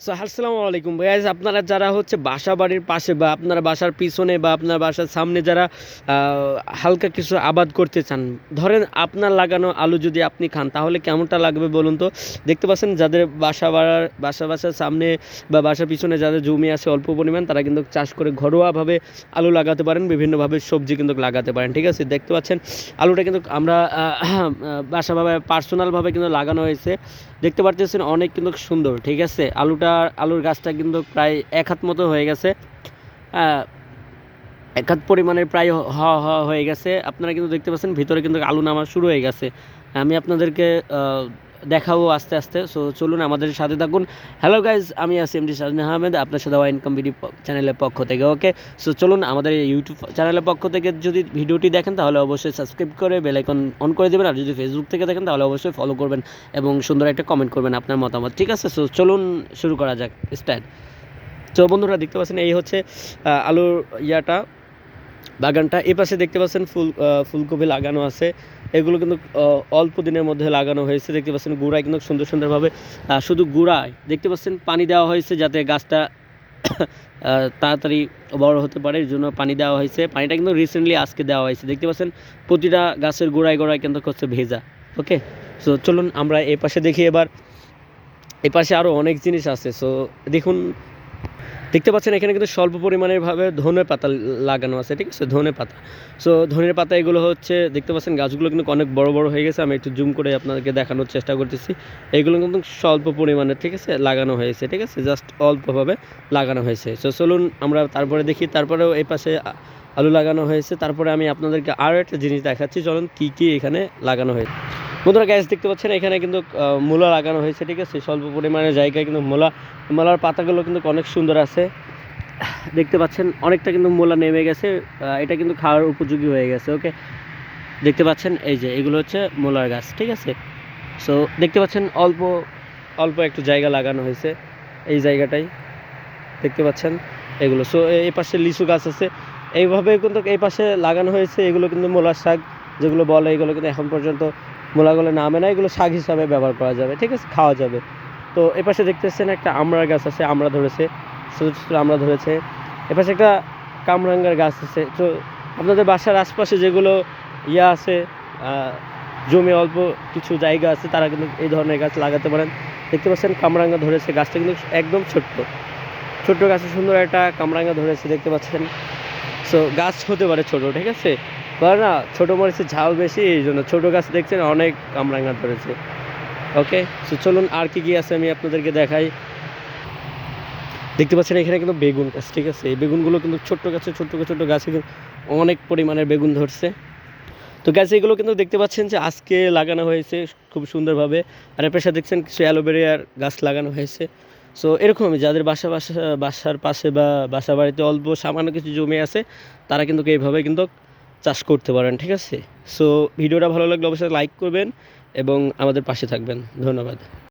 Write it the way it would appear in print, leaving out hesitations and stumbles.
So আসসালামু আলাইকুম guys, আপনারা যারা হচ্ছে বাসা বাড়ির পাশে বা আপনার বাসার পিছনে বা আপনার বাসার সামনে যারা হালকা কিছু আবাদ করতে চান, ধরেন আপনার লাগানো আলু যদি আপনি খান তাহলে কেমনটা লাগবে বলুন তো। দেখতে পাচ্ছেন যাদের বাসার সামনে বা বাসার পিছনে যাদের জমি আছে অল্প পরিমাণ, তারা কিন্তু চাষ করে ঘরোয়াভাবে আলু লাগাতে পারেন, বিভিন্নভাবে সবজি কিন্তু লাগাতে পারেন। ঠিক আছে, দেখতে পাচ্ছেন আলুটা কিন্তু আমরা বাসাভাবে পার্সোনালভাবে কিন্তু লাগানো হয়েছে। দেখতে পারতেছেন অনেক কিন্তু সুন্দর। ঠিক আছে, আলুর গাছটা কিন্তু প্রায় 1 হাত মতো হয়ে গেছে। 1 হাত পরিমাণের প্রায় হয়ে গেছে। আপনারা কিন্তু দেখতে পাচ্ছেন ভিতরে কিন্তু আলু নামা শুরু হয়ে গেছে। আমি আপনাদেরকে দেখাবো আস্তে আস্তে। সো চলুন আমাদের সাথে থাকুন। হ্যালো গাইজ, আমি আছি এমডি শাহজাহান আহমেদ, আপনার সাথে ইনকাম ভিডিও চ্যানেলের পক্ষ থেকে। ওকে, সো চলুন আমাদের ইউটিউব চ্যানেলের পক্ষ থেকে যদি ভিডিওটি দেখেন তাহলে অবশ্যই সাবস্ক্রাইব করে বেল আইকন অন করে দেবেন, আর যদি ফেসবুক থেকে দেখেন তাহলে অবশ্যই ফলো করবেন এবং সুন্দর একটা কমেন্ট করবেন আপনার মতামত। ঠিক আছে, সো চলুন শুরু করা যাক, স্টার্ট। তো বন্ধুরা দেখতে পাচ্ছেন এই হচ্ছে আলুর বাগানটা। এই পাশে দেখতে পাচ্ছেন ফুলকপি লাগানো আছে। এগুলো কিন্তু অল্প দিনের মধ্যে লাগানো হয়েছে। দেখতে পাচ্ছেন গুঁড়ায় কিন্তু সুন্দরভাবে শুধু গুঁড়ায় দেখতে পাচ্ছেন পানি দেওয়া হয়েছে যাতে গাছটা তাড়াতাড়ি বড় হতে পারে, এর জন্য পানি দেওয়া হয়েছে। পানিটা কিন্তু রিসেন্টলি আজকে দেওয়া হয়েছে। দেখতে পাচ্ছেন প্রতিটা গাছের গোড়ায় কিন্তু হচ্ছে ভেজা। ওকে, সো চলুন আমরা এই পাশে দেখি। এবার এই পাশে আরও অনেক জিনিস আছে। সো দেখুন, দেখতে পাচ্ছেন এখানে কিন্তু স্বল্প পরিমাণের ভাবে ধনে পাতা লাগানো আছে। ঠিক আছে, ধনে পাতা। সো ধনের পাতা এগুলো হচ্ছে দেখতে পাচ্ছেন গাছগুলো কিন্তু অনেক বড় হয়ে গেছে। আমি একটু জুম করে আপনাদেরকে দেখানোর চেষ্টা করতেছি। এগুলো কিন্তু স্বল্প পরিমাণে ঠিক আছে লাগানো হয়েছে। ঠিক আছে, জাস্ট অল্পভাবে লাগানো হয়েছে। সো চলুন আমরা তারপরে দেখি। তারপরেও এই পাশে আলু লাগানো হয়েছে। তারপরে আমি আপনাদেরকে আরও একটা জিনিস দেখাচ্ছি, চলুন কী এখানে লাগানো হয়েছে। বন্ধুরা গ্যাস দেখতে পাচ্ছেন এখানে কিন্তু মূলা লাগানো হয়েছে। ঠিক আছে, স্বল্প পরিমাণের জায়গায় কিন্তু মূলার পাতাগুলো কিন্তু অনেক সুন্দর আছে। দেখতে পাচ্ছেন অনেকটা কিন্তু মূলা নেমে গেছে। এটা কিন্তু খাওয়ার উপযোগী হয়ে গেছে। ওকে, দেখতে পাচ্ছেন এই যে এগুলো হচ্ছে মূলার গাছ। ঠিক আছে, সো দেখতে পাচ্ছেন অল্প অল্প একটু জায়গা লাগানো হয়েছে। এই জায়গাটাই দেখতে পাচ্ছেন এগুলো। সো এই পাশে লিচু গাছ আছে। এইভাবে কিন্তু এই পাশে লাগানো হয়েছে। এগুলো কিন্তু মূলার শাক যেগুলো বলে, এগুলো কিন্তু এখন পর্যন্ত মূলাগুলো নামে না, এগুলো শাক হিসাবে ব্যবহার করা যাবে। ঠিক আছে, খাওয়া যাবে। তো এপাশে দেখতেছেন একটা আমড়ার গাছ আছে, আমড়া ধরেছে, ছোটো ছোটো আমড়া ধরেছে। এপাশে একটা কামরাঙ্গার গাছ আছে। তো আপনাদের বাসার আশপাশে যেগুলো আছে, জমি অল্প কিছু জায়গা আছে, তারা কিন্তু এই ধরনের গাছ লাগাতে পারেন। দেখতে পাচ্ছেন কামরাঙ্গা ধরেছে, গাছটা কিন্তু একদম ছোট্ট গাছে সুন্দর একটা কামরাঙ্গা ধরেছে দেখতে পাচ্ছেন। সো গাছ হতে পারে ছোট, ঠিক আছে, বলে না ছোটো মরিচের ঝাল বেশি, এই জন্য ছোটো গাছ দেখছেন অনেক কামরাঙ্গা ধরেছে। ওকে, সো চলুন আর কি আছে আমি আপনাদেরকে দেখাই। দেখতে পাচ্ছেন এখানে কিন্তু বেগুন গাছ। ঠিক আছে, এই বেগুনগুলো কিন্তু ছোট্ট গাছে কিন্তু অনেক পরিমাণের বেগুন ধরছে। তো গাছ এগুলো কিন্তু দেখতে পাচ্ছেন যে আজকে লাগানো হয়েছে খুব সুন্দরভাবে। আর এর পাশে দেখছেন কিছু অ্যালোভেরিয়ার গাছ লাগানো হয়েছে। সো এরকমই যাদের বাসার পাশে বা বাসা বাড়িতে অল্প সামান্য কিছু জমি আছে, তারা কিন্তু এইভাবে কিন্তু চাষ করতে পারেন। ঠিক আছে, সো ভিডিওটা ভালো লাগলে অবশ্যই লাইক করবেন এবং আমাদের পাশে থাকবেন। ধন্যবাদ।